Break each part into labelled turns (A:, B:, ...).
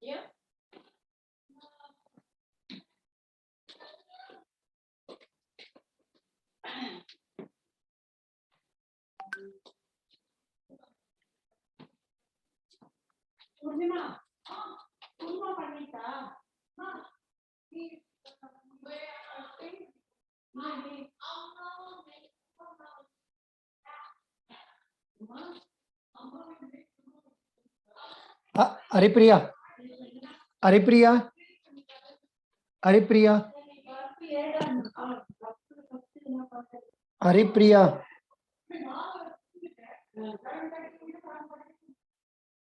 A: Yeah.
B: Haripriya, Haripriya, Haripriya, Haripriya,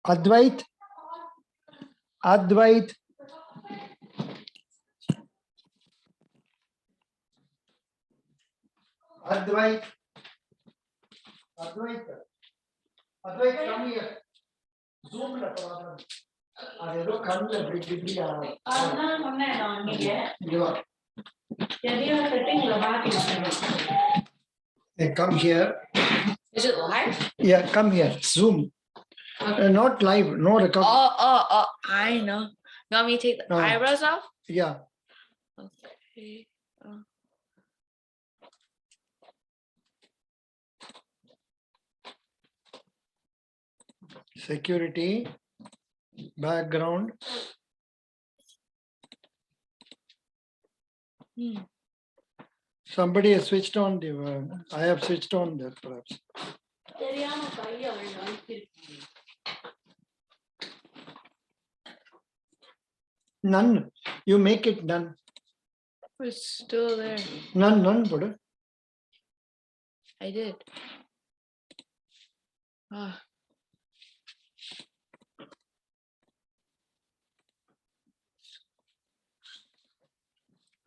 B: Advait, Advait, Advait, Advait, Advait, come here. Zoom la problem. Adelo kanla bigri
A: adana sonna neenga
B: yeah.
A: yadiya setting la baaki
B: Come here.
A: Is it live?
B: Yeah, come here. Zoom. Not live, no record.
A: Oh, I know. You want me to take the eyebrows off?
B: Yeah.
A: Okay.
B: Security, background. Somebody has switched on the, I have switched on that perhaps. None. You make it none.
A: It's still there.
B: None, Buddha.
A: I did.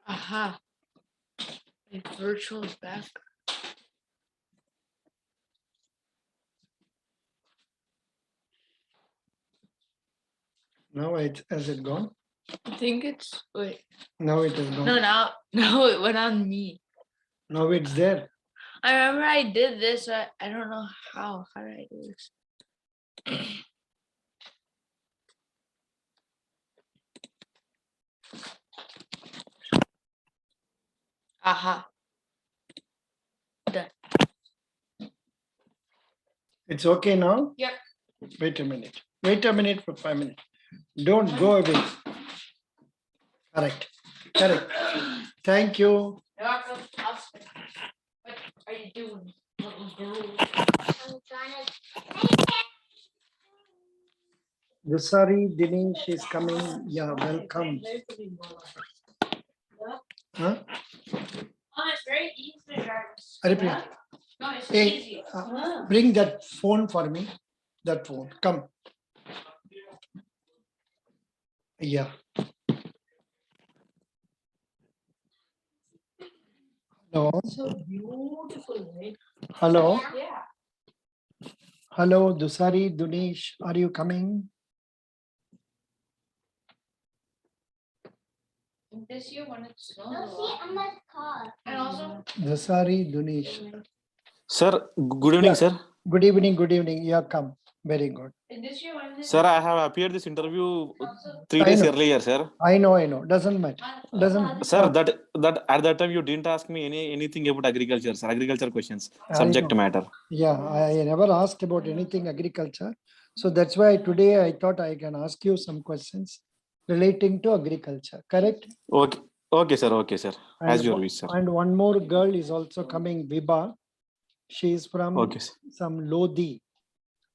A: Aha. My virtual back.
B: Now has it gone?
A: I think it's wait.
B: Now it is gone.
A: No, it went on me.
B: Now it's there.
A: I remember I did this. I don't know how. How did I do this? Aha. Done.
B: It's okay now?
A: Yep.
B: Wait a minute. Wait a minute for 5 minutes. Don't go away. Correct. Correct. Thank you.
A: What are you doing? Little girl? I'm trying to.
B: Dusari Dinesh is coming. Yeah, welcome. Huh?
A: Oh, it's very easy to drive.
B: Haripriya,
A: No, it's
B: hey,
A: easy.
B: bring that phone for me. That phone. Come. Yeah. Hello.
A: So beautiful, right?
B: Hello.
A: Yeah.
B: Hello, Dusari Dinesh. Are you coming?
A: This year when it snows a lot. And also
B: Dusari Dinesh.
C: Sir, good evening,
B: Yeah.
C: sir.
B: Good evening. Good evening. Yeah, come. Very good.
A: this year when
C: Sir, I have appeared this interview 3
B: I
C: days
B: know.
C: earlier, sir.
B: I know. Doesn't matter. Doesn't.
C: Sir, that at that time you didn't ask me anything about agriculture, sir. Agriculture questions,
B: I
C: subject
B: know.
C: matter.
B: Yeah, I never asked about anything agriculture. So that's why today I thought I can ask you some questions relating to agriculture. Correct?
C: Okay, sir. Okay, sir. As your wish, sir.
B: And one more girl is also coming, Vibha. She is from
C: Okay, sir.
B: some Lodi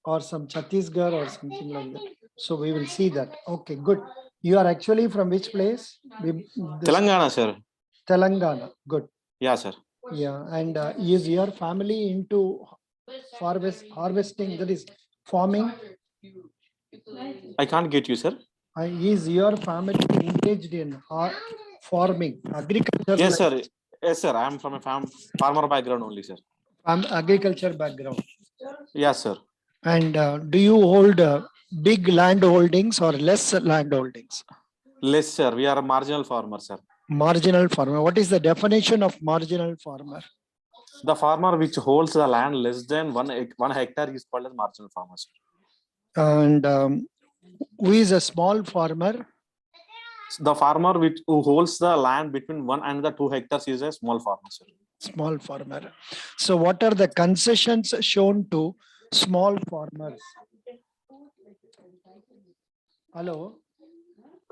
B: or some Chhattisgarh or something like that. So we will see that. Okay, good. You are actually from which place?
C: Telangana, sir.
B: Telangana. Good.
C: Yeah, sir.
B: Yeah, and is your family into harvesting, that is farming?
C: I can't get you, sir.
B: Is your family engaged in farming, agriculture?
C: Yes, sir. Yes, sir. I am from a farmer background only, sir.
B: Agriculture background.
C: Yes, sir.
B: And do you hold big land holdings or less land holdings?
C: Less, sir. We are a marginal farmer, sir.
B: Marginal farmer. What is the definition of marginal farmer?
C: The farmer which holds the land less than 1 hectare is called as marginal farmer, sir.
B: And who is a small farmer?
C: The farmer who holds the land between 1 and the 2 hectares is a small farmer, sir.
B: Small farmer. So what are the concessions shown to small farmers? Hello?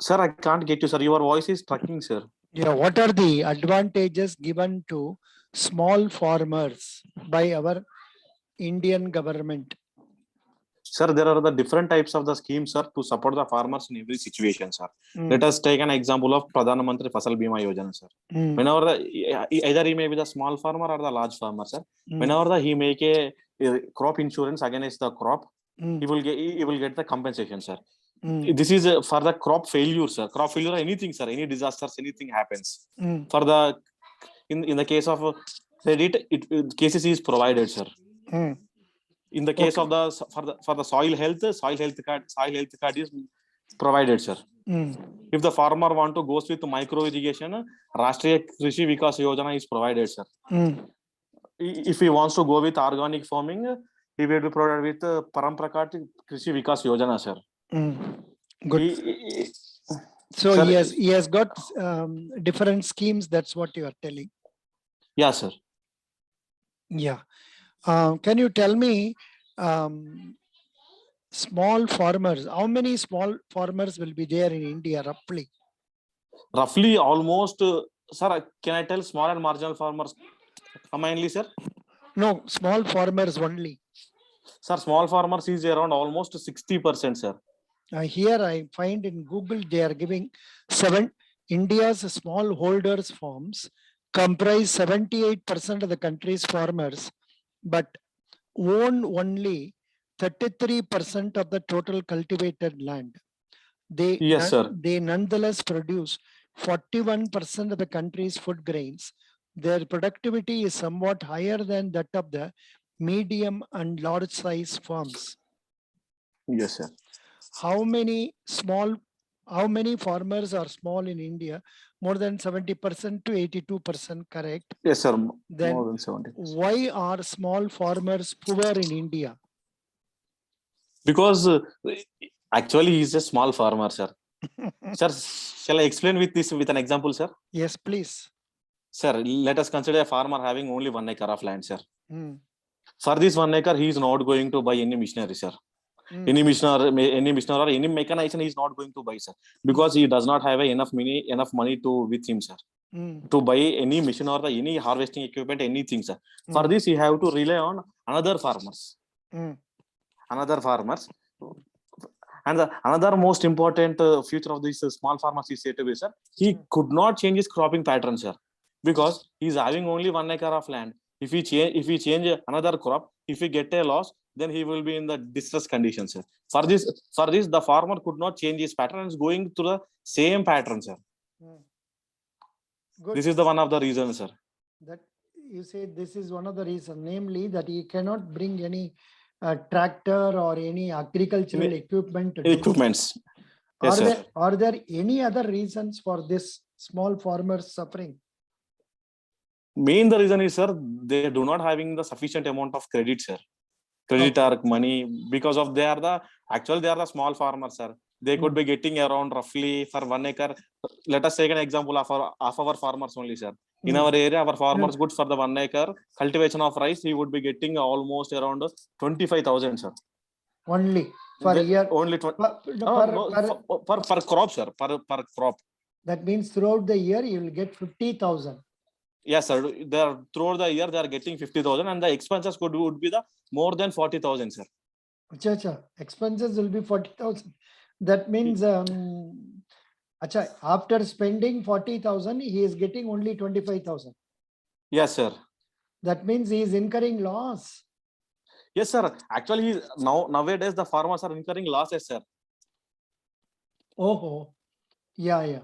C: Sir, I can't get you, sir. Your voice is tracking, sir.
B: Yeah, what are the advantages given to small farmers by our Indian government?
C: Sir, there are the different types of the schemes, sir, to support the farmers in every situation, sir.
B: Mm,
C: Let us take an example of Pradhan Mantri Fasal Bima Yojana, sir.
B: mm,
C: Whenever either he may be the small farmer or the large farmer, sir.
B: mm,
C: Whenever he make a crop insurance against the crop,
B: mm,
C: he will get the compensation, sir.
B: mm,
C: This is for the crop failure, sir. Crop failure or anything, sir. Any disasters, anything happens.
B: mm,
C: For the in the case of credit, cases is provided, sir.
B: mm.
C: In the case of the for the soil health card is provided, sir.
B: Mm,
C: If the farmer want to goes with micro irrigation, Rashtriya Krishi Vikas Yojana is provided, sir.
B: mm,
C: If he wants to go with organic farming, he will be provided with Paramprakat Krishi Vikas Yojana, sir.
B: mm. Good. So
C: Sir,
B: he has got different schemes. That's what you are telling.
C: yeah, sir.
B: Yeah. Can you tell me small farmers? How many small farmers will be there in India roughly?
C: Roughly almost, sir, can I tell small and marginal farmers mainly, sir?
B: No, small farmers only.
C: Sir, small farmers is around almost 60%, sir.
B: Here I find in Google they are giving India's small holders farms comprise 78% of the country's farmers, but own only 33% of the total cultivated land.
C: Yes, sir.
B: They nonetheless produce 41% of the country's food grains. Their productivity is somewhat higher than that of the medium and large size farms.
C: Yes, sir.
B: How many farmers are small in India? More than 70% to 82%, correct?
C: Yes, sir.
B: Then
C: More than 70.
B: why are small farmers poor in India?
C: Because actually he's a small farmer, sir. Sir, shall I explain with an example, sir?
B: Yes, please.
C: Sir, let us consider a farmer having only 1 acre of land, sir.
B: Mm,
C: For this 1 acre, he is not going to buy any machinery, sir.
B: mm,
C: Any machinery or any mechanization he is not going to buy, sir, because he does not have enough money to with him, sir,
B: mm,
C: to buy any machine or any harvesting equipment, anything, sir. For
B: mm,
C: this, he have to rely on another farmers.
B: mm,
C: And another most important future of this small farmers is said to be, sir, he could not change his cropping pattern, sir, because he is having only 1 acre of land. If he change another crop, if he get a loss, then he will be in the distress condition, sir. For this, the farmer could not change his pattern and is going to the same pattern, sir.
B: mm. Good.
C: This is the one of the reasons, sir.
B: That you say this is one of the reasons, namely that he cannot bring any tractor or any agricultural equipment. To do.
C: Equipments. Yes, sir.
B: Are there any other reasons for this small farmers suffering?
C: Main the reason is, sir, they do not having the sufficient amount of credit, sir. Credit or money, because of they are the small farmers, sir. They could be getting around roughly for 1 acre. Let us take an example of our farmers only, sir. In our area, our farmers good for the 1 acre cultivation of rice, he would be getting almost around 25,000, sir.
B: Only for a year.
C: Only per crop, sir. Per crop.
B: That means throughout the year you will get 50,000.
C: Yes, sir. Throughout the year they are getting 50,000, and the expenses would be the more than 40,000, sir.
B: Expenses will be 40,000. That means after spending 40,000, he is getting only 25,000.
C: Yes, sir.
B: That means he is incurring loss.
C: Yes, sir. Actually, nowadays the farmers are incurring losses, sir.
B: Oh, yeah.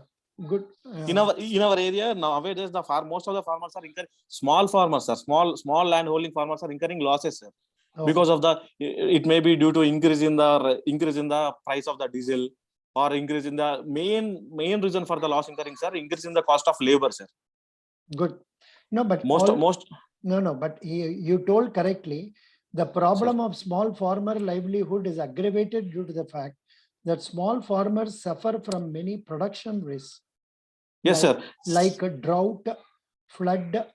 B: Good.
C: In our area nowadays, most of the farmers are incurring, small farmers, sir, small land holding farmers are incurring losses, sir.
B: Okay.
C: because of the, it may be due to increase in the price of the diesel, or increase in the main reason for the loss incurring, sir, increase in the cost of labor, sir.
B: Good. No, but
C: Most
B: no, but you told correctly. The problem of small farmer livelihood is aggravated due to the fact that small farmers suffer from many production risks.
C: yes, sir.
B: Like a drought, flood,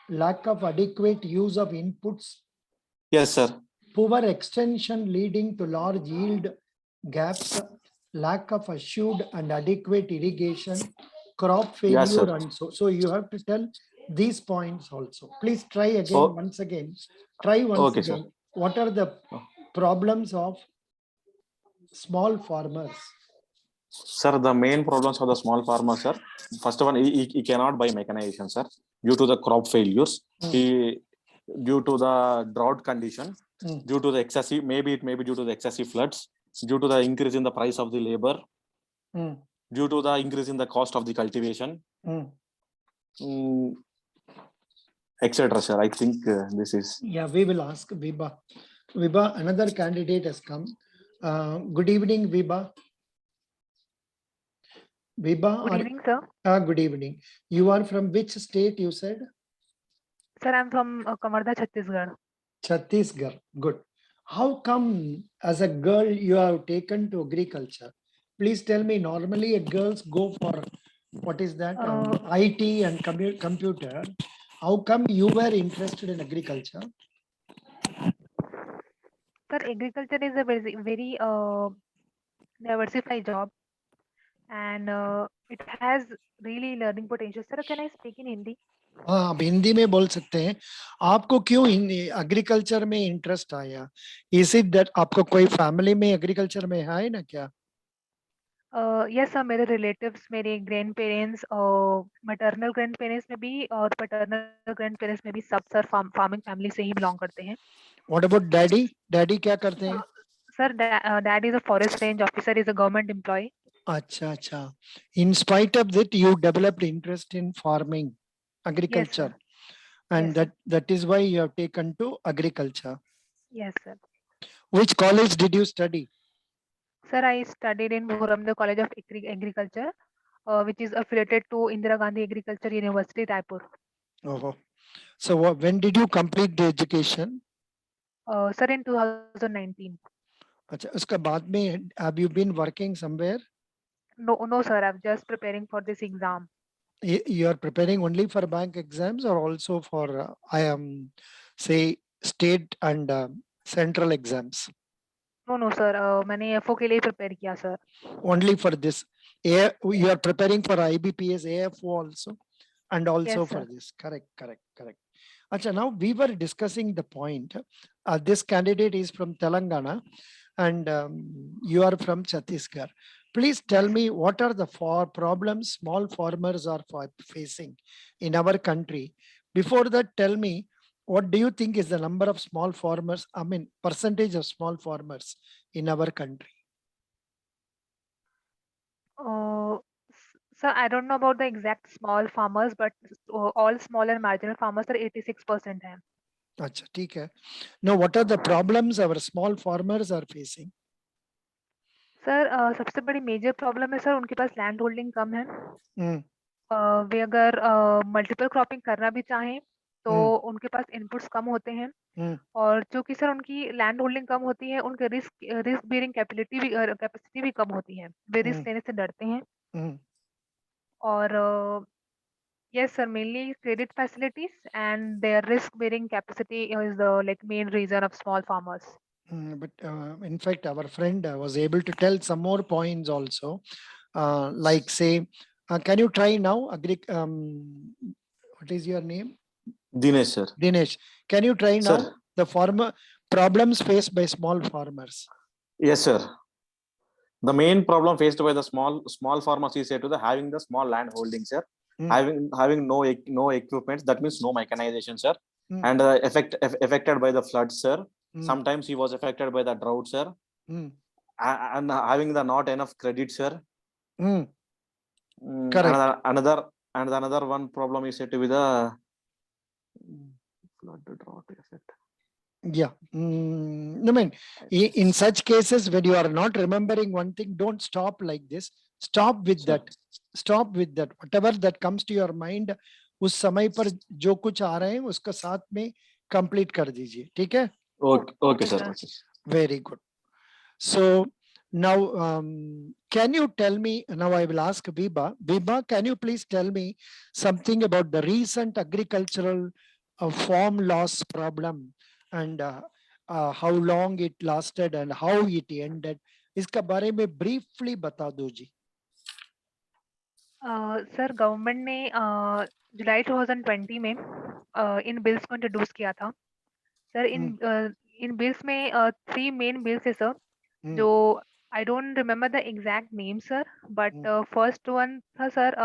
B: lack of adequate use of inputs,
C: Yes, sir.
B: poor extension leading to large yield gaps, lack of assured and adequate irrigation, crop
C: Yes,
B: failure,
C: sir.
B: and so you have to tell these points also. Please try again,
C: Oh,
B: once again. Try once
C: okay, sir.
B: again. What are the problems of small farmers?
C: Sir, the main problems of the small farmer, sir. First one, he cannot buy mechanization, sir, due to the crop failures. He, due to the drought condition, due to the excessive, maybe it may be due to the excessive floods, due to the increase in the price of the labor, due to the increase in the cost of the cultivation, etc. Sir, I think this is.
B: Yeah, we will ask Viba. Viba, another candidate has come. Good evening, Viba. Viba,
D: Good evening, sir.
B: good evening. You are from which state, you said?
D: Sir, I'm from Kamarda, Chhattisgarh.
B: Chhattisgarh. Good. How come as a girl you have taken to agriculture? Please tell me, normally girls go for, what is that? IT and computer. How come you were interested in agriculture?
D: Sir, agriculture is a very diversified job, and it has really learning potential. Sir, can I speak in Hindi?
B: हाँ, आप हिंदी में बोल सकते हैं. आपको क्यों agriculture में interest आया? इज इट दैट आपको कोई फैमिली में एग्रीकल्चर में है ना क्या?
D: यस सर, मेरे रिलेटिव्स, मेरे ग्रैंड पेरेंट्स और मैटरनल ग्रैंड पेरेंट्स में भी और पैटर्नल ग्रैंड पेरेंट्स में भी सब सर फार्मिंग फैमिली से ही बिलोंग करते हैं.
B: What about daddy? डैडी क्या करते हैं?
D: Sir, dad is a forest range officer, is a government employ.
B: अच्छा अच्छा. In spite of that, you developed interest in farming, agriculture, and
D: Yes,
B: that is why you have taken to agriculture.
D: Yes, sir.
B: Which college did you study?
D: Sir, I studied in Bhuramdar College of Agriculture, which is affiliated to Indira Gandhi Agriculture University, Raipur.
B: Oh, so when did you complete the education?
D: Sir, in 2019.
B: अच्छा, उसका बाद में have you been working somewhere?
D: No, sir. I'm just preparing for this exam.
B: You are preparing only for bank exams or also for I am say state and central exams?
D: No, sir. मैंने FO के लिए prepare किया, sir.
B: Only for this. You are preparing for IBPS, AFO also, and also
D: Yes,
B: for
D: sir.
B: this. Correct. Acha, now we were discussing the point. This candidate is from Telangana and you are from Chhattisgarh. Please tell me what are the problems small farmers are facing in our country. Before that, tell me, what do you think is the number of small farmers, I mean, percentage of small farmers in our country?
D: Sir, I don't know about the exact small farmers, but all small and marginal farmers are 86% हैं.
B: अच्छा, ठीक है. Now, what are the problems our small farmers are facing?
D: Sir, सबसे बड़ी major problem है sir, उनके पास land holding कम है.
B: हम्म,
D: वे अगर मल्टीपल क्रॉपिंग करना भी चाहें तो
B: हम्म,
D: उनके पास इनपुट्स कम होते हैं.
B: हम्म,
D: और चूंकि सर उनकी लैंड होल्डिंग कम होती है, उनके रिस्क बेयरिंग कैपेसिटी भी कम होती है. वे रिस्क लेने से डरते हैं.
B: हम्म.
D: और yes sir, mainly credit facilities and their risk bearing capacity is the like main reason of small farmers.
B: But in fact, our friend was able to tell some more points also. Like say, can you try now? What is your name?
C: Dinesh, sir.
B: Dinesh. Can you try now?
C: Sir.
B: The farmer problems faced by small farmers.
C: Yes, sir. The main problem faced by the small farmers is said to the having the small land holding, sir. Having no equipment, that means no mechanization, sir. And affected by the floods, sir. Sometimes he was affected by the drought, sir. And having the not enough credit, sir.
B: Correct.
C: Another one problem is said to be the flood drought effect.
B: Yeah. I mean, in such cases, when you are not remembering one thing, don't stop like this. Stop with
C: Sir.
B: that. Stop with that. Whatever that comes to your mind, उस समय पर जो कुछ आ रहे हैं उसका साथ में कंप्लीट कर दीजिए. ठीक है?
C: Okay, sir.
D: sir.
C: Okay.
B: Very good. So now, can you tell me, now I will ask Biba. Biba, can you please tell me something about the recent agricultural form loss problem and how long it lasted and how it ended? इसका बारे में briefly बता दो जी.
D: Sir government ने जुलाई 2020 में इन bills को introduce किया था सर. इन बिल्स में 3 मेन बिल्स है सर, जो I don't remember the exact name sir, but first one था सर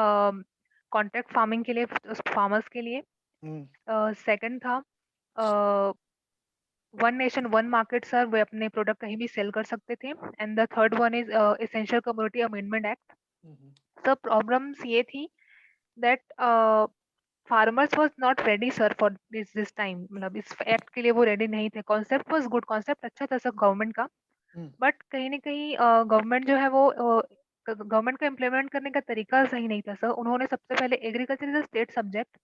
D: कॉन्ट्रैक्ट फार्मिंग के लिए, फार्मर्स के लिए. सेकंड था one nation one market sir, वे अपने प्रोडक्ट कहीं भी सेल कर सकते थे. And the third one is essential commodity amendment act. Sir problems ये थी that farmers was not ready sir for this time. मतलब इस एक्ट के लिए वो रेडी नहीं थे. कॉन्सेप्ट वाज गुड, कॉन्सेप्ट अच्छा था सर गवर्नमेंट का, बट कहीं ना कहीं गवर्नमेंट जो है वो गवर्नमेंट का इम्प्लीमेंट करने का तरीका सही नहीं था सर. उन्होंने सबसे पहले agriculture is a state subject,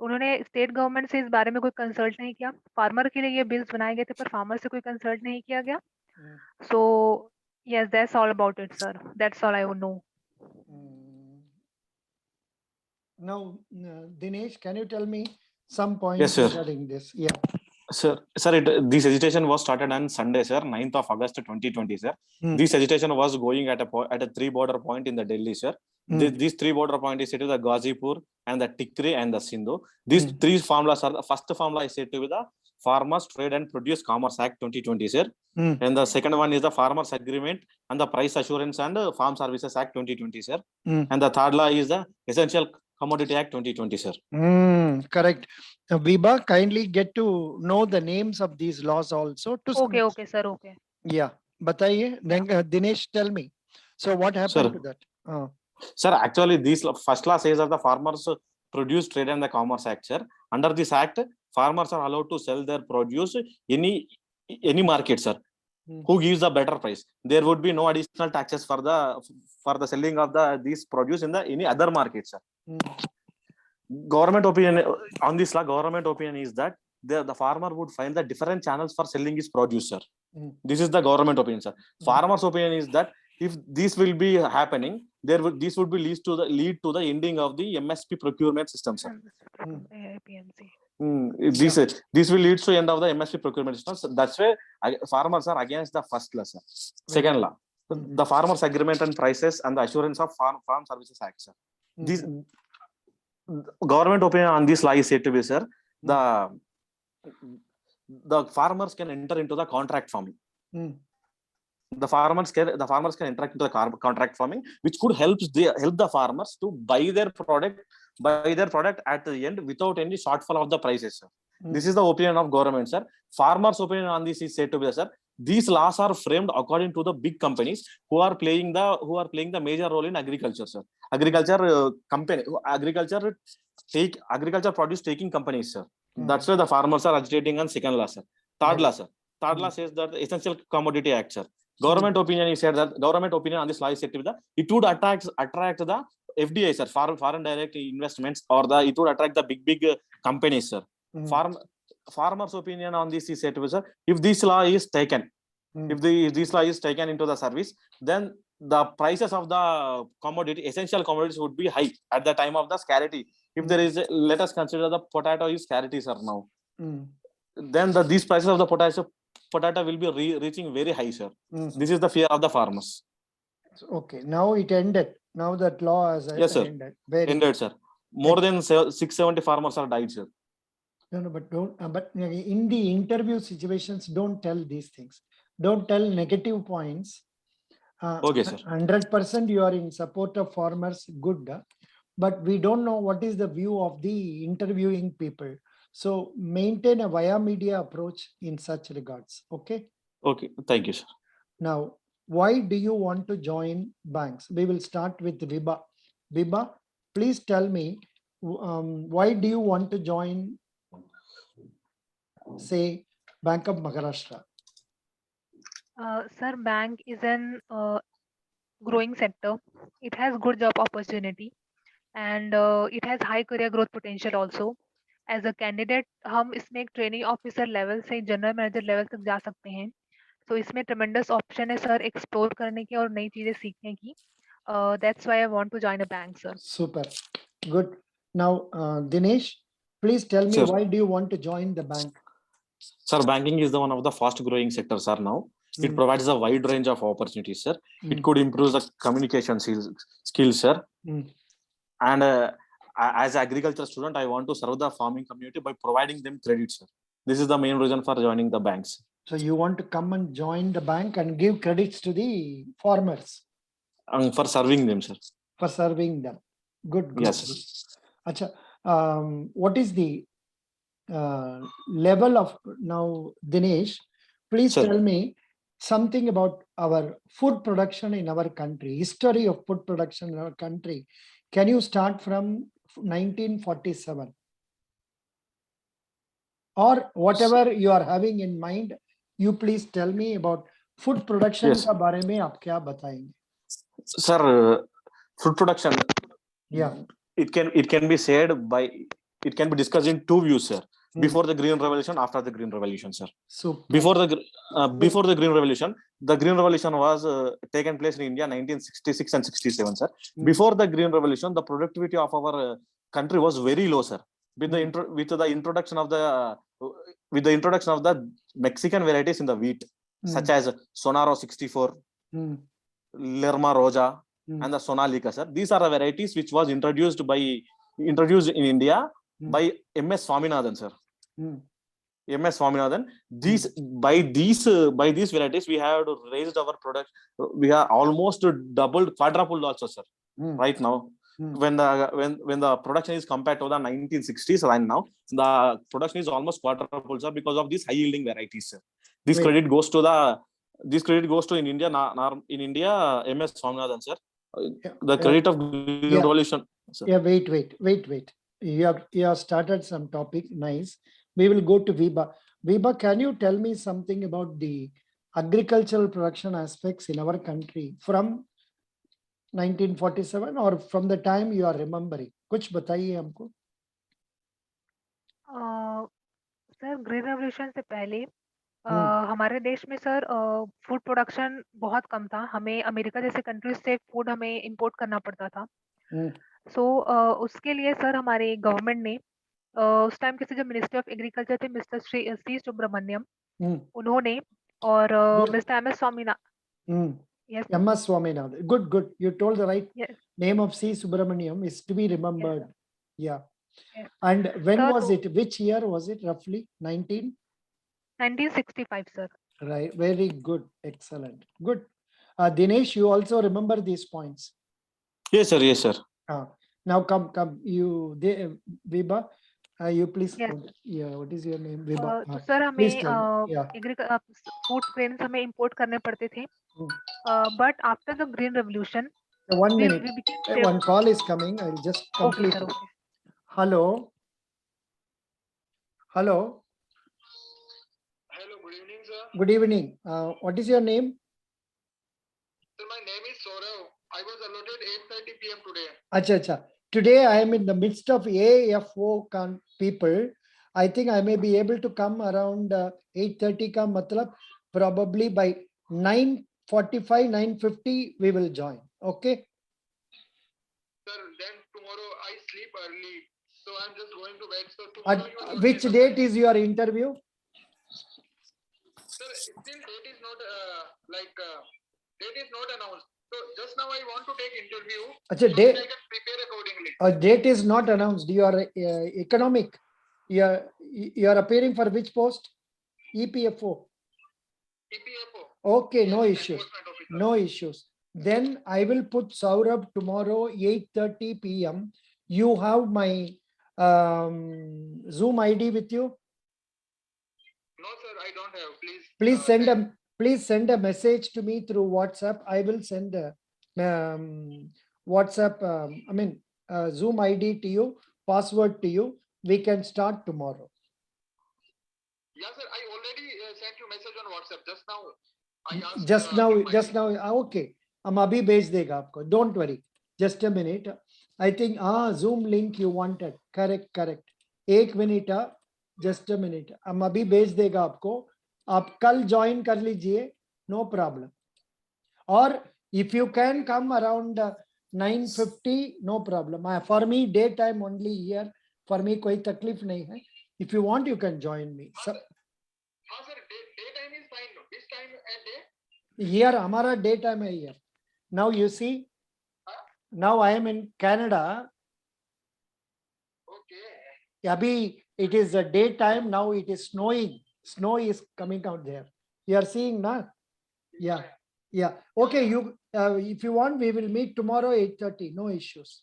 D: उन्होंने स्टेट गवर्नमेंट से इस बारे में कोई कंसल्ट नहीं किया. फार्मर के लिए ये बिल्स बनाए गए थे पर फार्मर से कोई कंसल्ट नहीं किया गया. So yes, that's all about it sir. That's all I would know.
B: Now, Dinesh, can you tell me some points
C: Yes, sir.
B: regarding this? Yeah.
C: Sir, this agitation was started on Sunday, sir, 9th of August 2020, sir. This agitation was going at a 3 border point in the Delhi, sir. These 3 border point is said to the Ghazipur and the Tikri and the Sindhu. These 3 formulas are, the first formula is said to be the Farmers Trade and Produce Commerce Act 2020, sir. And the second one is the Farmers Agreement and the Price Assurance and Farm Services Act 2020, sir. And the third law is the Essential Commodity Act 2020, sir.
B: Correct. Viba, kindly get to know the names of these laws also.
D: Okay, sir. Okay.
B: Yeah. Bataiye. Then Dinesh, tell me. So what happened to that?
C: Sir, actually, this first law says that the Farmers Produce Trade and the Commerce Act, sir. Under this act, farmers are allowed to sell their produce any market, sir. Who gives the better price? There would be no additional taxes for the selling of these produce in the any other market, sir. Government opinion on this law, government opinion is that the farmer would find the different channels for selling his produce, sir. This is the government opinion, sir. Farmers opinion is that if this will be happening, this would be lead to the ending of the MSP procurement system, sir. This will lead to end of the MSP procurement system. So that's why farmers are against the first law, sir. Second law, the Farmers Agreement and Prices and the Assurance of Farm Services Act, sir. This government opinion on this law is said to be, sir, the farmers can enter into the contract farming. The farmers can interact into the contract farming, which could help the farmers to buy their product at the end without any shortfall of the prices, sir. This is the opinion of government, sir. Farmers' opinion on this is said to be, sir, these laws are framed according to the big companies who are playing the major role in agriculture, sir. Agriculture produce taking companies, sir. That's why the farmers are agitating on second law, sir. Third law, sir. Third law says that the Essential Commodity Act, sir. Government opinion is said that government opinion on this law is said to be that it would attract the FDI, sir, foreign direct investments, or it would attract the big companies, sir. Farmers' opinion on this is said to be, sir, if this law is taken, if this law is taken into the service, then the prices of the essential commodities would be high at the time of the scarcity. If there is, let us consider the potato is scarcity, sir, now. Then these prices of the potato will be reaching very high, sir. This is the fear of the farmers.
B: Okay, now it ended. Now that law has ended.
C: Ended, sir. More than 670 farmers are died, sir.
B: No, but don't. But in the interview situations, don't tell these things. Don't tell negative points.
C: Okay, sir.
B: 100% you are in support of farmers. Good, but we don't know what is the view of the interviewing people. So maintain a via media approach in such regards. Okay.
C: Okay. Thank you, sir.
B: Now, why do you want to join banks? We will start with Viba. Viba, please tell me, why do you want to join, say, Bank of Maharashtra.
D: Sir, bank is an growing sector. It has good job opportunity and it has high career growth potential also. As a candidate, हम इसमें एक training officer level से general manager level तक जा सकते हैं. तो इसमें ट्रेमेंडस ऑप्शन है सर एक्सप्लोर करने की और नई चीजें सीखने की. That's why I want to join a bank, sir.
B: Super. Good. Now, Dinesh, please tell me
C: Sure.
B: why do you want to join the bank?
C: Sir, banking is the one of the fast growing sectors, sir, now. It
B: Mm.
C: provides a wide range of opportunities, sir.
B: Mm.
C: It could improve the communication skills, sir.
B: Mm.
C: And as an agriculture student, I want to serve the farming community by providing them credit, sir. This is the main reason for joining the banks.
B: So you want to come and join the bank and give credits to the farmers
C: For serving them, sir.
B: for serving them. Good. Good.
C: Yes.
B: Good. Acha, what is the level of now, Dinesh? Please
C: Sir.
B: tell me something about our food production in our country, history of food production in our country. Can you start from 1947? Or whatever you are having in mind, you please tell me about food production
C: Yes.
B: का बारे में आप क्या बताएंगे?
C: Sir, food production,
B: Yeah.
C: it can be said by, it can be discussed in two views, sir.
B: Hmm.
C: Before the Green Revolution, after the Green Revolution, sir.
B: So
C: Before the Green Revolution, the Green Revolution was taken place in India 1966 and 67, sir.
B: Hmm.
C: Before the Green Revolution, the productivity of our country was very low, sir. With the introduction of the Mexican varieties in the wheat, such as Sonaro 64, Lerma Roja, and the Sonalika, sir. These are the varieties which was introduced in India by MS Swaminathan, sir. MS Swaminathan. By these varieties, we have raised our product. We are almost doubled, quadrupled also, sir. Right now, when the production is compared to the 1960s, right now the production is almost quadrupled, sir, because of these high yielding varieties, sir. This
B: Wait.
C: credit goes to in India, MS Swaminathan, sir. The credit of Green Revolution, sir.
B: Yeah, wait. You have started some topic. Nice. We will go to Viba. Viba, can you tell me something about the agricultural production aspects in our country from 1947 or from the time you are remembering? कुछ बताइए हमको.
D: Sir green revolution से पहले हमारे देश में sir food production बहुत कम था. हमें अमेरिका जैसे कंट्रीज से फूड हमें इंपोर्ट करना पड़ता था. सो उसके लिए सर हमारे गवर्नमेंट ने उस टाइम के जो मिनिस्ट्री ऑफ एग्रीकल्चर थे मिस्टर सी सुब्रमण्यम, उन्होंने और mister M S Swaminathan. Yes.
B: MS Swaminathan. Good. You told the right
D: Yes.
B: name of C. Subramaniam is to be remembered.
D: Yes.
B: Yeah.
D: Yes.
B: And when
D: Sir,
B: was it? Which year was it roughly?
D: 1965, sir.
B: Right. Very good. Excellent. Good. Dinesh, you also remember these points.
C: Yes, sir. Yes, sir.
B: Now come. You, Viba, you please.
D: Yes.
B: Yeah. What is your name? Viba.
D: तो sir
B: please
D: हमें
B: tell me. Yeah.
D: Food grains हमें import करने पड़ते थे. But after the green revolution,
B: 1
D: we
B: minute.
D: became
B: One call is coming. I'll just complete.
D: Okay, sir.
B: it.
D: Okay.
B: Hello.
E: Hello, good evening, sir.
B: Good evening. What is your name?
E: Sir, my name is Saurav. I was allotted 8:30 p.m. today.
B: Acha. Today I am in the midst of AFO people. I think I may be able to come around 8:30 ka matlab probably by 9:45, 9:50 we will join. Okay.
E: Sir, then tomorrow I sleep early. So I'm just going to bed. So tomorrow you will
B: Which
E: get
B: date is your interview?
E: Sir, still date is not date is not announced. So just now I want to take interview.
B: Acha,
E: so
B: date.
E: that I can prepare accordingly.
B: A date is not announced. You are economic. You are appearing for which post? EPFO.
E: EPFO.
B: Okay, no
E: Yes,
B: issues.
E: enforcement officer.
B: No issues. Then I will put Saurabh tomorrow 8:30 p.m. You have my Zoom ID with you.
E: No, sir, I don't have.
B: Please send a message to me through WhatsApp. I will send a WhatsApp. Zoom ID to you, password to you. We can start tomorrow.
E: Yeah, sir, I already message on WhatsApp. Just now, I asked.
B: just now, okay. हम अभी भेज देगा आपको. Don't worry. Just a minute. I think Zoom link you wanted. Correct. एक minute. Just a minute. हम अभी भेज देगा आपको. आप कल ज्वाइन कर लीजिए. No problem. Or if you can come around 9:50, no problem. For me, daytime only here. For me, कोई तकलीफ नहीं है. If you want, you can join me. So,
E: हाँ sir, daytime is fine. Which time at day?
B: here हमारा daytime है here. Now you see, now I am in Canada.
E: Okay.
B: Abhi it is a daytime. Now it is snowing. Snow is coming out there. You are seeing, na? Yeah. Okay, you if you want, we will meet tomorrow 8:30. No issues.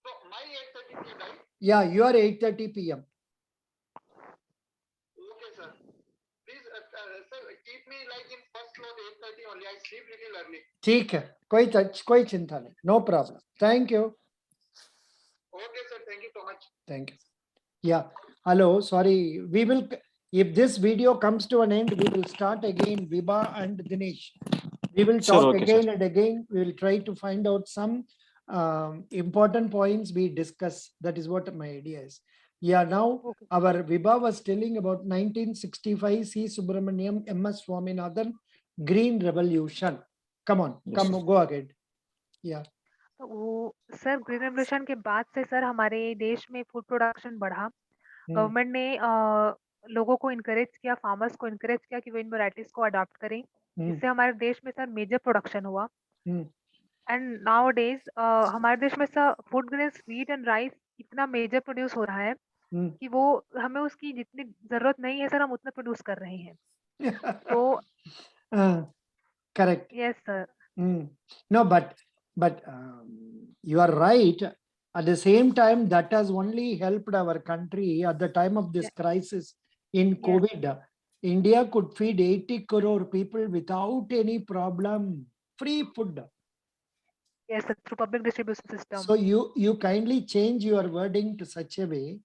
E: So my 8:30 p.m. right?
B: Yeah, you are 8:30 p.m.
E: Okay, sir. Please, sir, keep me like in first slot 8:30 only. I sleep little early.
B: ठीक है, कोई चिंता नहीं. No problem. Thank you.
E: Okay, sir. Thank you so much.
B: Thank you. Yeah. Hello. Sorry. We will. If this video comes to an end, we will start again. Vibha and Dinesh. We will
C: Sure,
B: talk
C: okay,
B: again
C: sir.
B: and again. We will try to find out some important points we discuss. That is what my idea is. Yeah. Now
D: Okay.
B: our Vibha was telling about 1965 C. Subramaniam M.S. Swaminathan Green Revolution. Come on.
C: Yes,
B: Come
C: sir.
B: go ahead. Yeah.
D: तो वो sir green revolution के बाद से sir हमारे देश में food production बढ़ा. Government ने लोगों को इनकरेज किया, फार्मर्स को इनकरेज किया कि वो इन वैरायटीज को अडॉप्ट करें, जिससे हमारे देश में सर मेजर प्रोडक्शन हुआ. एंड नाउ डेज हमारे देश में sir food grains wheat and rice इतना मेजर प्रोड्यूस हो रहा है कि वो हमें उसकी जितनी जरूरत नहीं है सर, हम उतना प्रोड्यूस कर रहे हैं. तो
B: Correct.
D: Yes sir.
B: No, but you are right. At the same time, that has only helped our country at the time of this crisis in COVID. India could feed 80 crore people without any problem. Free food.
D: Yes, sir, through public distribution system.
B: So you kindly change your wording to such a way.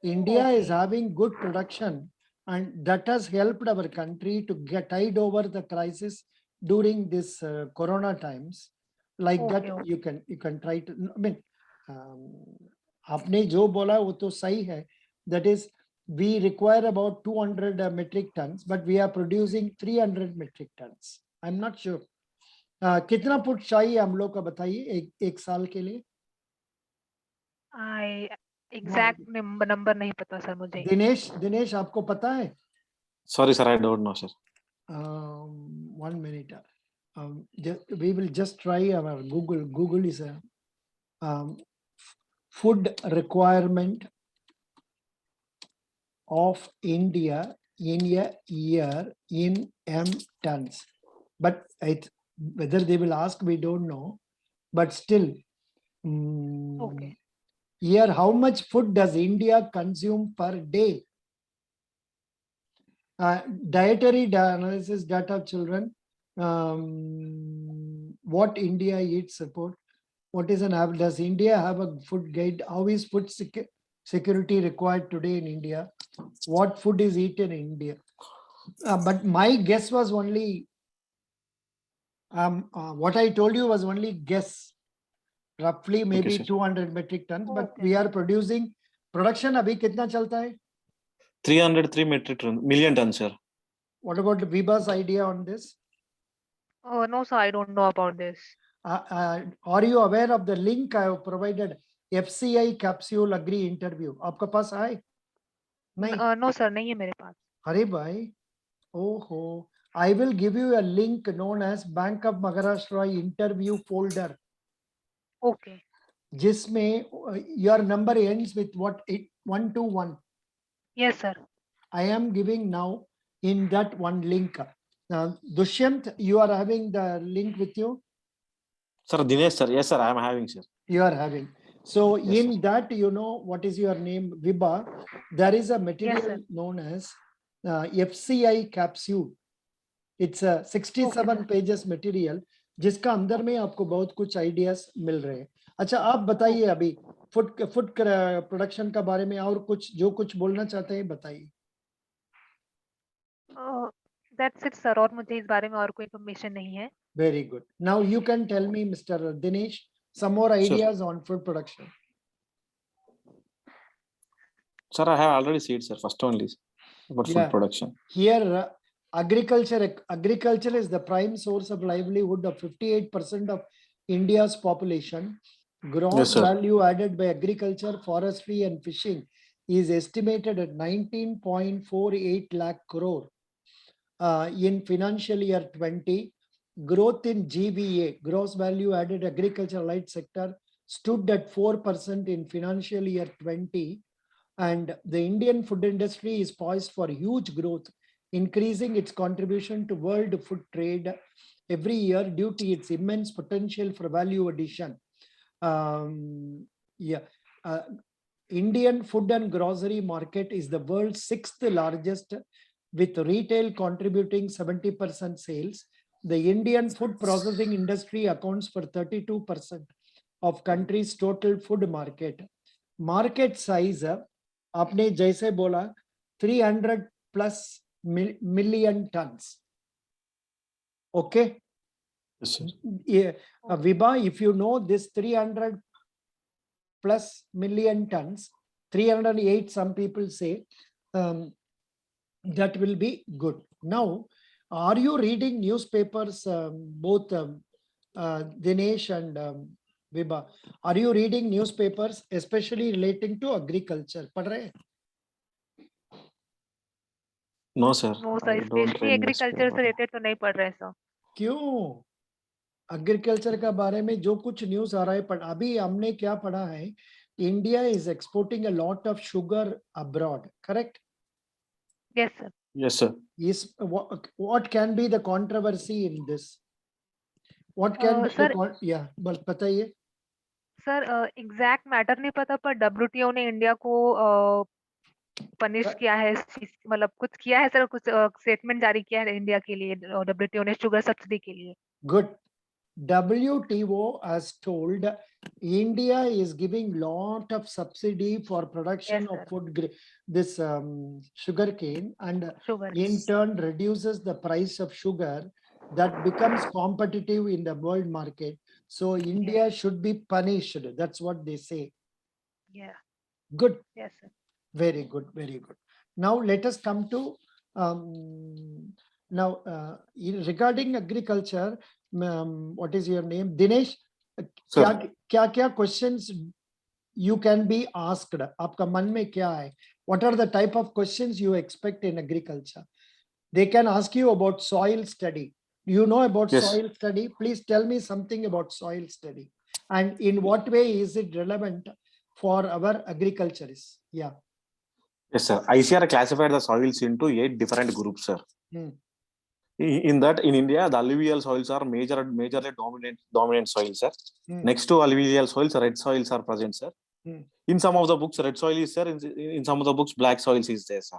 B: India is
D: Okay.
B: having good production, and that has helped our country to get tide over the crisis during this Corona times. Like
D: Okay,
B: that,
D: okay.
B: you can try to. I mean, आपने जो बोला वो तो सही है. That is, we require about 200 metric tons, but we are producing 300 metric tons. I'm not sure. कितना foot चाहिए हम लोग का बताइए एक साल के लिए.
D: एग्जैक्ट नंबर नहीं पता सर मुझे.
B: दिनेश आपको पता है?
C: Sorry, sir, I don't know, sir.
B: 1 minute. We will just try our Google. Google is a food requirement of India in a year in M tons. But whether they will ask, we don't know. But still,
D: Okay.
B: here, how much food does India consume per day? Dietary analysis data of children. What India eats support. What is an average? Does India have a food guide? How is food security required today in India? What food is eaten in India? But my guess was only, what I told you was only guess. Roughly maybe
C: Okay, sir.
B: 200 metric tons, but
D: Okay.
B: we are producing. Production अभी कितना चलता है?
C: 303 million tons, sir.
B: What about Vibha's idea on this?
D: Oh no sir, I don't know about this.
B: Are you aware of the link I have provided? FCI capsule agree interview. आपका पास आए? नहीं.
D: No sir, नहीं है मेरे पास.
B: अरे भाई, ओहो. I will give you a link known as Bank of Maharashtra interview folder.
D: Okay.
B: जिसमें your number ends with what? 121.
D: Yes sir.
B: I am giving now in that one link. Dushyant, you are having the link with you?
C: Sir, Dinesh, sir. Yes, sir, I am having, sir.
B: You are having. So
C: Yes,
B: in that, you know, what is your name? Vibha. There is a material
D: sir.
B: known as FCI capsule. It's a 67 pages material जिसका अंदर में आपको बहुत कुछ ideas मिल रहे हैं. अच्छा, आप बताइए अभी फूड प्रोडक्शन का बारे में और कुछ जो कुछ बोलना चाहते हैं बताइए.
D: दैट्स इट सर, और मुझे इस बारे में और कोई इन्फॉर्मेशन नहीं है।
B: Very good. Now you can tell me, Mr. Dinesh, some more
C: Sure.
B: ideas on food production.
C: Sir, I have already said, sir, first only about
B: Yeah.
C: food production.
B: Here, agriculture is the prime source of livelihood of 58% of India's population. Gross
C: sir.
B: value added by agriculture, forestry and fishing is estimated at 19.48 lakh crore in financial year 20. Growth in GVA, gross value added agriculture light sector, stood at 4% in financial year 20. And the Indian food industry is poised for huge growth, increasing its contribution to world food trade every year due to its immense potential for value addition. Indian food and grocery market is the world's sixth largest, with retail contributing 70% sales. The Indian food processing industry accounts for 32% of country's total food market. Market size, आपने जैसे बोला 300 plus million tons. Okay.
C: Yes, sir.
B: Yeah. Vibha, if you know this 300 plus million tons, 308 some people say, that will be good. Now, are you reading newspapers, both Dinesh and Vibha? Are you reading newspapers, especially relating to agriculture? पढ़ रहे हैं?
C: No, sir.
D: No sir,
C: I don't
D: specially
C: read
D: agriculture
C: newspaper.
D: से related तो नहीं पढ़ रहे sir.
B: क्यों? Agriculture का बारे में जो कुछ न्यूज आ रहा है, पर अभी हमने क्या पढ़ा है, India is exporting a lot of sugar abroad, correct?
D: Yes sir.
C: Yes, sir.
B: Is what can be the controversy in this? What can be
D: sir,
B: the बस बताइए।
D: सर एग्जैक्ट मैटर नहीं पता, पर डब्ल्यूटीओ ने इंडिया को punish किया है इस चीज, मतलब कुछ किया है सर, कुछ स्टेटमेंट जारी किया है इंडिया के लिए डब्ल्यूटीओ ने शुगर सब्सिडी के लिए।
B: Good. WTO has told India is giving lot of subsidy for production
D: Yes,
B: of
D: sir.
B: food, this sugar cane, and
D: Sugar.
B: in turn reduces the price of sugar that becomes competitive in the world market. So India should be punished. That's what they say.
D: Yeah.
B: Good.
D: Yes, sir.
B: Very good. Very good. Now let us come to regarding agriculture. What is your name? Dinesh,
C: Sir.
B: क्या questions you can be asked? आपका मन में क्या है? What are the type of questions you expect in agriculture? They can ask you about soil study. You know about
C: Yes.
B: soil study? Please tell me something about soil study. And in what way is it relevant for our agriculturists? Yeah.
C: Yes, sir. ICAR classified the soils into 8 different groups, sir.
B: Hmm.
C: In that, in India, the alluvial soils are majorly dominant soils, sir. Next to alluvial soils, red soils are present, sir. In some of the books, red soil is there. In some of the books, black soils is there, sir.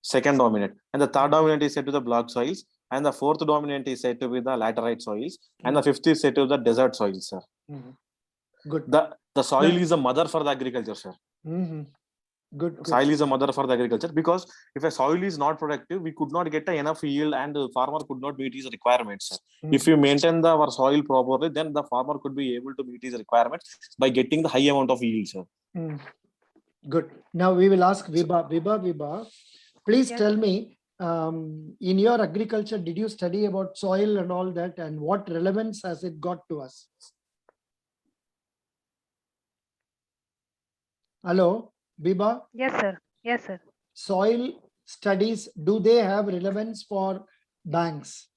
C: Second dominant, and the third dominant is said to the black soils, and the fourth dominant is said to be the laterite soils, and the fifth is said to be the desert soils, sir.
B: Good.
C: The soil is a mother for the agriculture, sir.
B: Good.
C: Soil is a mother for the agriculture, because if a soil is not productive, we could not get enough yield, and the farmer could not meet his requirements, sir. If you maintain our soil properly, then the farmer could be able to meet his requirements by getting the high amount of yield, sir.
B: Good. Now we will ask Vibha. Vibha, please
D: Yes.
B: tell me, in your agriculture, did you study about soil and all that, and what relevance has it got to us? Hello, Vibha?
D: Yes, sir. Yes, sir.
B: Soil studies, do they have relevance for banks?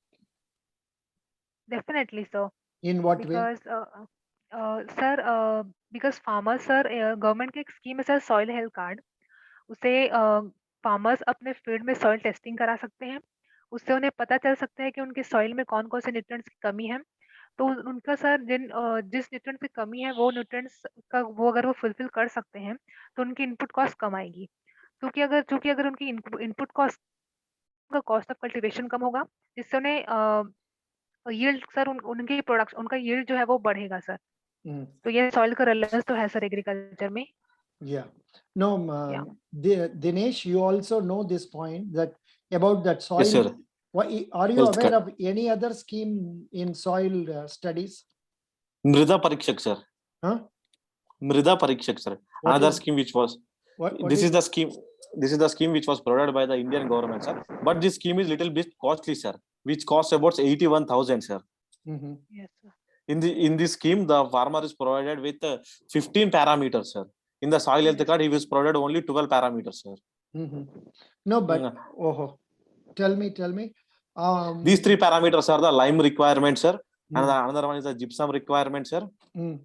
D: Definitely, sir.
B: In what way?
D: Because sir, because farmers, sir, government की एक scheme है sir, soil health card. उसे farmers अपने field में soil testing करा सकते हैं। उससे उन्हें पता चल सकता है कि उनके सॉइल में कौन कौन से न्यूट्रिएंट्स की कमी है। तो उनका सर जिस न्यूट्रिएंट्स की कमी है, वो न्यूट्रिएंट्स का वो अगर वो फुलफिल कर सकते हैं, तो उनकी इनपुट कॉस्ट कम आएगी। क्योंकि अगर उनकी इनपुट कॉस्ट का कॉस्ट ऑफ कल्टीवेशन कम होगा, जिससे उन्हें यील्ड सर उनकी प्रोडक्शन, उनका यील्ड जो है वो बढ़ेगा सर। तो ये सॉइल का रेलेवेंस तो है सर एग्रीकल्चर में।
B: Yeah. No, Dinesh, you also know this point that about that soil.
C: Yes, sir.
B: Are you
C: Health
B: aware
C: card.
B: of any other scheme in soil studies?
C: Mrida Parikshak, sir.
B: Huh?
C: Mrida Parikshak, sir.
B: What
C: Another
B: is-
C: scheme which was
B: What
C: this
B: is
C: is the scheme. This is the scheme which was provided by the Indian government, sir. But this scheme is little bit costly, sir, which costs about 81,000, sir.
B: Mhm.
D: Yes, sir.
C: In this scheme, the farmer is provided with 15 parameters, sir. In the soil health
D: Yes.
C: card, he was provided only 12 parameters, sir.
B: Mhm. No, but
C: Mm.
B: tell me.
C: These three parameters are the lime requirement, sir. And
B: Mm.
C: another one is the gypsum requirement, sir.
B: Mm.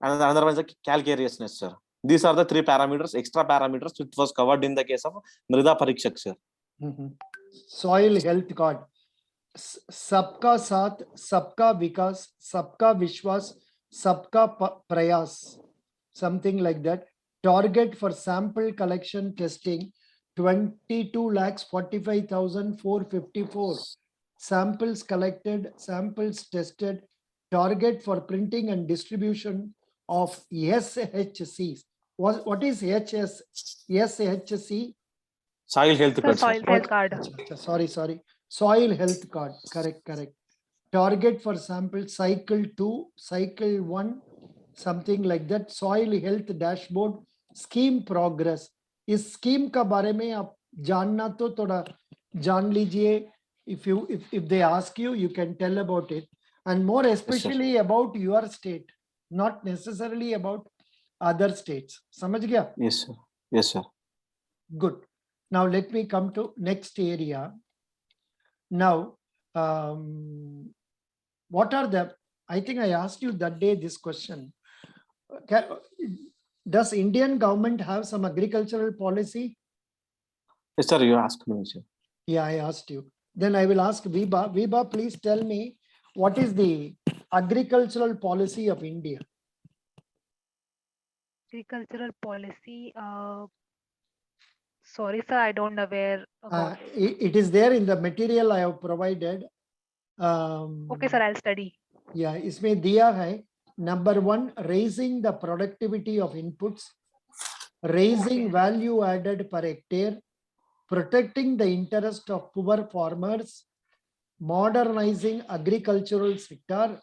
C: And another one is the calcareousness, sir. These are the three parameters, extra parameters, which was covered in the case of Mrida Parikshak, sir.
B: Mhm. Soil health card. सबका साथ सबका विकास सबका विश्वास सबका प्रयास, something like that. Target for sample collection testing 22,45,454 samples collected, samples tested. Target for printing and distribution of SHCs. What is SHC?
C: Soil health
D: Sir,
C: card, sir.
D: soil health card.
B: Sorry. Soil health card. Correct. Target for sample cycle 2, cycle 1, something like that. Soil health dashboard, scheme progress. इस scheme का बारे में आप जानना तो थोड़ा जान लीजिए. If they ask you, you can tell about it, and more especially about your state, not necessarily about other states. समझ गया?
C: Yes, sir. Yes, sir.
B: Good. Now let me come to next area. Now, what are the, I think I asked you that day this question. Does Indian government have some agricultural policy?
C: Yes, sir. You asked me, sir.
B: Yeah, I asked you. Then I will ask Viba. Viba, please tell me, what is the agricultural policy of India?
D: Agricultural policy. Sorry, sir, I don't aware about it.
B: It is there in the material I have provided.
D: Okay, sir, I'll study.
B: Yeah, इसमें दिया है. Number 1, raising the productivity of inputs, raising
D: Okay.
B: value added per hectare, protecting the interest of poor farmers, modernizing agricultural sector,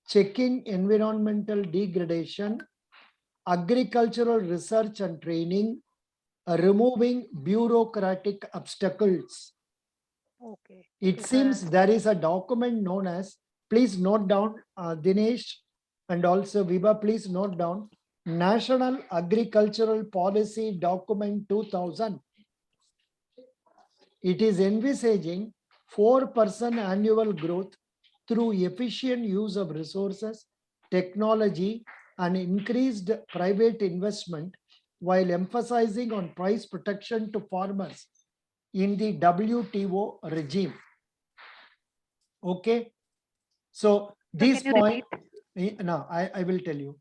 B: checking environmental degradation, agricultural research and training, removing bureaucratic obstacles.
D: Okay.
B: It
D: Okay, sir,
B: seems
D: I'll-
B: there is a document known as, please note down, Dinesh and also Viva, please note down, National Agricultural Policy Document 2000. It is envisaging 4% annual growth through efficient use of resources, technology, and increased private investment, while emphasizing on price protection to farmers in the WTO regime. Okay. So
D: Sir,
B: this
D: can you
B: point,
D: repeat?
B: no, I will tell you.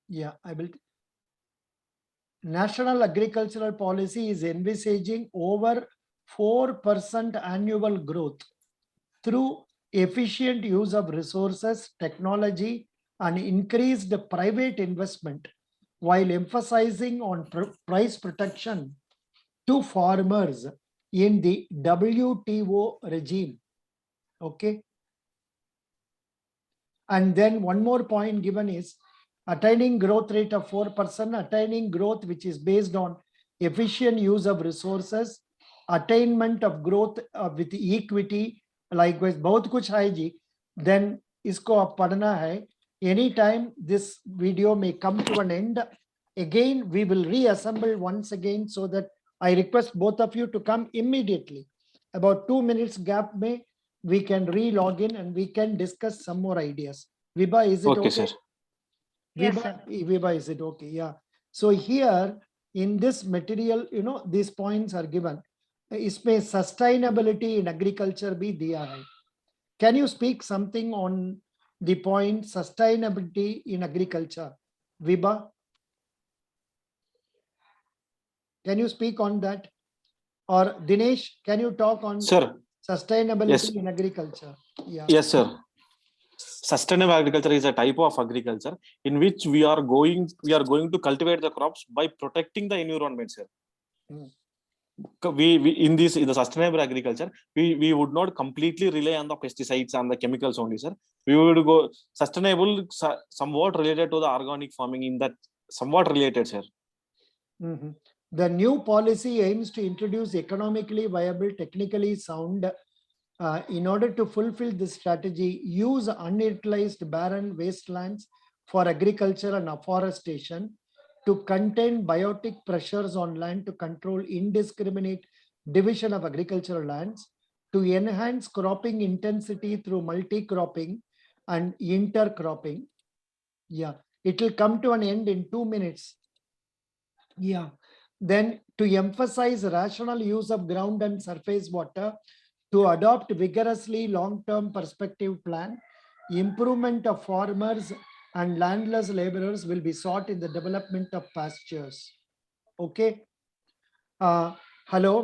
B: Yeah, I will. National Agricultural Policy is envisaging over 4% annual growth through efficient use of resources, technology, and increased private investment, while emphasizing on price protection to farmers in the WTO regime. Okay. And then one more point given is attaining growth rate of 4%, attaining growth which is based on efficient use of resources, attainment of growth with equity, likewise, बहुत कुछ है जी. Then इसको आप पढ़ना है. Anytime this video may come to an end, again we will reassemble once again, so that I request both of you to come immediately. About 2 minutes gap may we can re-log in and we can discuss some more ideas. Viba, is it okay?
C: Okay, sir.
D: Yes,
B: Viba,
D: sir.
B: Viba, is it okay? Yeah. So here in this material, these points are given. इसमें sustainability in agriculture भी दिया है. Can you speak something on the point sustainability in agriculture? Viba? Can you speak on that? Or Dinesh, can you talk on
C: Sir.
B: sustainability
C: Yes.
B: in agriculture? Yeah.
C: Yes, sir. Sustainable agriculture is a type of agriculture in which we are going to cultivate the crops by protecting the environment, sir. we in the sustainable agriculture, we would not completely rely on the pesticides and the chemicals only, sir. We would go sustainable, somewhat related to the organic farming, in that somewhat related, sir.
B: Mhm. The new policy aims to introduce economically viable, technically sound. In order to fulfill this strategy, use unutilized barren wastelands for agriculture and afforestation, to contain biotic pressures on land, to control indiscriminate division of agricultural lands, to enhance cropping intensity through multi-cropping and intercropping. Yeah, it will come to an end in 2 minutes. Yeah, then to emphasize rational use of ground and surface water, to adopt vigorously long-term perspective plan, improvement of farmers and landless laborers will be sought in the development of pastures. Okay. Hello,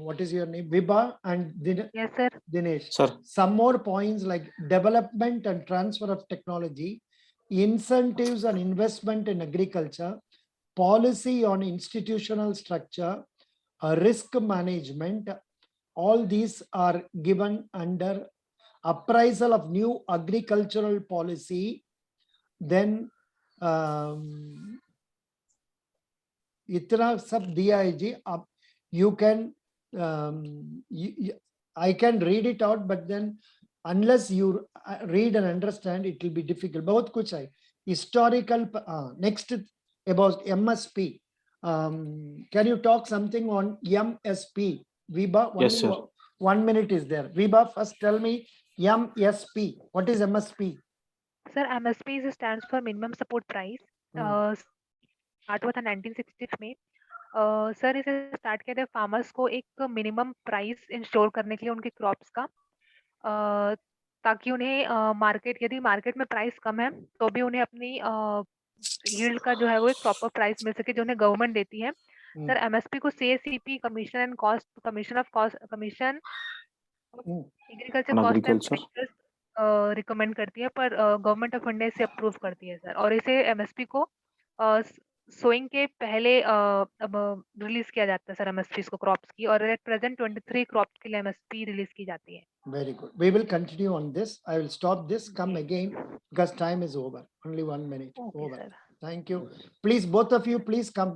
B: what is your name? Vibha and
D: Yes, sir.
B: Dinesh.
C: Sir,
B: Some more points like development and transfer of technology, incentives and investment in agriculture, policy on institutional structure, risk management. All these are given under appraisal of new agricultural policy. Then itna sab diya hai ji. You can I can read it out, but then unless you read and understand, it will be difficult. Bahut kuch hai. Historical. Next about MSP. Can you talk something on MSP? Viba,
C: yes,
B: only
C: sir.
B: 1 minute is there. Viba, first tell me MSP. What is MSP?
D: Sir, MSP stands for minimum support price. Start हुआ था 1960 में. Sir इसे start किया था farmers को एक minimum price ensure करने के लिए उनके क्रॉप्स का, ताकि उन्हें मार्केट, यदि मार्केट में प्राइस कम है तो भी उन्हें अपनी यील्ड का जो है वो एक प्रॉपर प्राइस मिल सके जो उन्हें गवर्नमेंट देती है. सर एमएसपी को CSCP, commission and cost, commission of cost, commission agriculture
C: On
D: cost and
C: agriculture.
D: Prices recommend करती है, पर गवर्नमेंट ऑफ इंडिया इसे अप्रूव करती है सर. और इसे एमएसपी को सोइंग के पहले अब रिलीज किया जाता है सर एमएसपी को क्रॉप्स की, और एट प्रेजेंट 23 क्रॉप्स के लिए एमएसपी रिलीज की जाती है.
B: Very good. We will continue on this. I will stop this. Come again because time is over. Only 1 minute.
D: Okay,
B: Over.
D: sir.
B: Thank you. Please, both of you, please come.